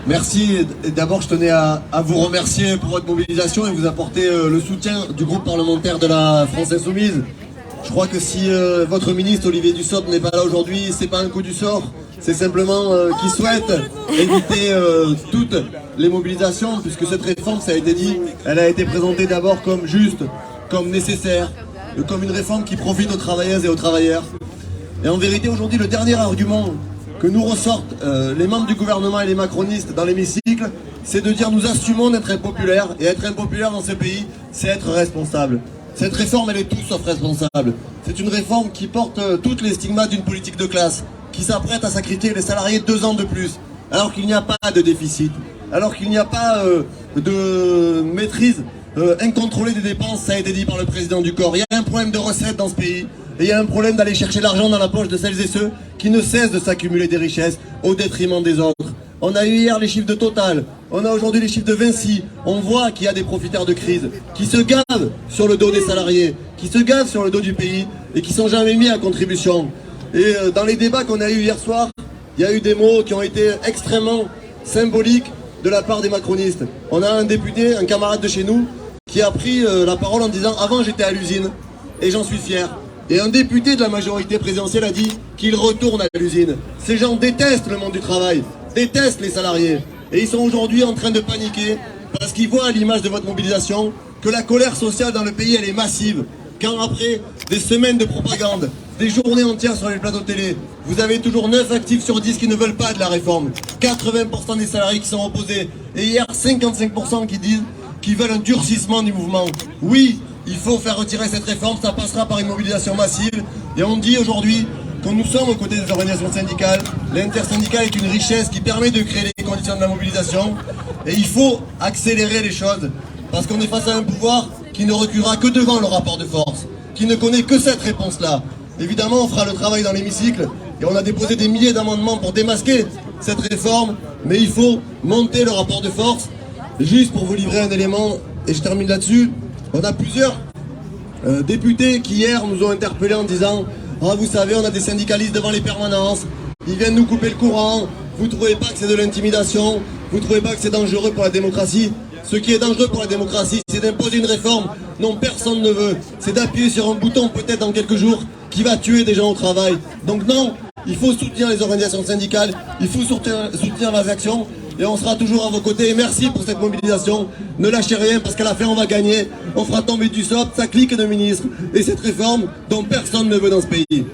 Merci. D'abord, je tenais à vous remercier pour votre mobilisation et vous apporter le soutien du groupe parlementaire de la France Insoumise. Je crois que si votre ministre Olivier Dussopt n'est pas là aujourd'hui, c'est pas un coup du sort. C'est simplement qu'il souhaite éviter toutes les mobilisations, puisque cette réforme, ça a été dit, elle a été présentée d'abord comme juste, comme nécessaire, comme une réforme qui profite aux travailleuses et aux travailleurs. Et en vérité, aujourd'hui, le dernier argument que nous ressortent les membres du gouvernement et les macronistes dans l'hémicycle, c'est de dire nous assumons d'être impopulaires, et être impopulaire dans ce pays, c'est être responsable. Cette réforme, elle est tout sauf responsable. C'est une réforme qui porte toutes les stigmates d'une politique de classe, qui s'apprête à sacrifier les salariés 2 ans de plus, alors qu'il n'y a pas de déficit, alors qu'il n'y a pas de maîtrise incontrôlée des dépenses, ça a été dit par le président du corps. Il y a un problème de recettes dans ce pays, et il y a un problème d'aller chercher l'argent dans la poche de celles et ceux qui ne cessent de s'accumuler des richesses au détriment des autres. On a eu hier les chiffres de Total, on a aujourd'hui les chiffres de Vinci. On voit qu'il y a des profiteurs de crise qui se gavent sur le dos des salariés, qui se gavent sur le dos du pays et qui sont jamais mis à contribution. Et dans les débats qu'on a eu hier soir, il y a eu des mots qui ont été extrêmement symboliques de la part des macronistes. On a un député, un camarade de chez nous, qui a pris la parole en disant « Avant j'étais à l'usine et j'en suis fier ». Et un député de la majorité présidentielle a dit qu'il retourne à l'usine. Ces gens détestent le monde du travail, détestent les salariés. Et ils sont aujourd'hui en train de paniquer parce qu'ils voient à l'image de votre mobilisation que la colère sociale dans le pays, elle est massive. Quand après des semaines de propagande, des journées entières sur les plateaux de télé, vous avez toujours 9 actifs sur 10 qui ne veulent pas de la réforme. 80% des salariés qui sont opposés. Et hier, 55% qui disent qu'ils veulent un durcissement du mouvement. Oui, il faut faire retirer cette réforme, ça passera par une mobilisation massive. Et on dit aujourd'hui que nous sommes aux côtés des organisations syndicales. L'intersyndicale est une richesse qui permet de créer les conditions de la mobilisation. Et il faut accélérer les choses, parce qu'on est face à un pouvoir qui ne reculera que devant le rapport de force, qui ne connaît que cette réponse-là. Évidemment, on fera le travail dans l'hémicycle, et on a déposé des milliers d'amendements pour démasquer cette réforme, mais il faut monter le rapport de force. Juste pour vous livrer un élément, et je termine là-dessus, on a plusieurs députés qui hier nous ont interpellés en disant « Ah, vous savez, on a des syndicalistes devant les permanences, ils viennent nous couper le courant, vous trouvez pas que c'est de l'intimidation, vous trouvez pas que c'est dangereux pour la démocratie ?» Ce qui est dangereux pour la démocratie, c'est d'imposer une réforme dont personne ne veut. C'est d'appuyer sur un bouton, peut-être dans quelques jours, qui va tuer des gens au travail. Donc non, il faut soutenir les organisations syndicales, il faut soutenir leurs actions, et on sera toujours à vos côtés. Et merci pour cette mobilisation. Ne lâchez rien, parce qu'à la fin, on va gagner. On fera tomber Dussopt, sa clique de ministres, et cette réforme dont personne ne veut dans ce pays.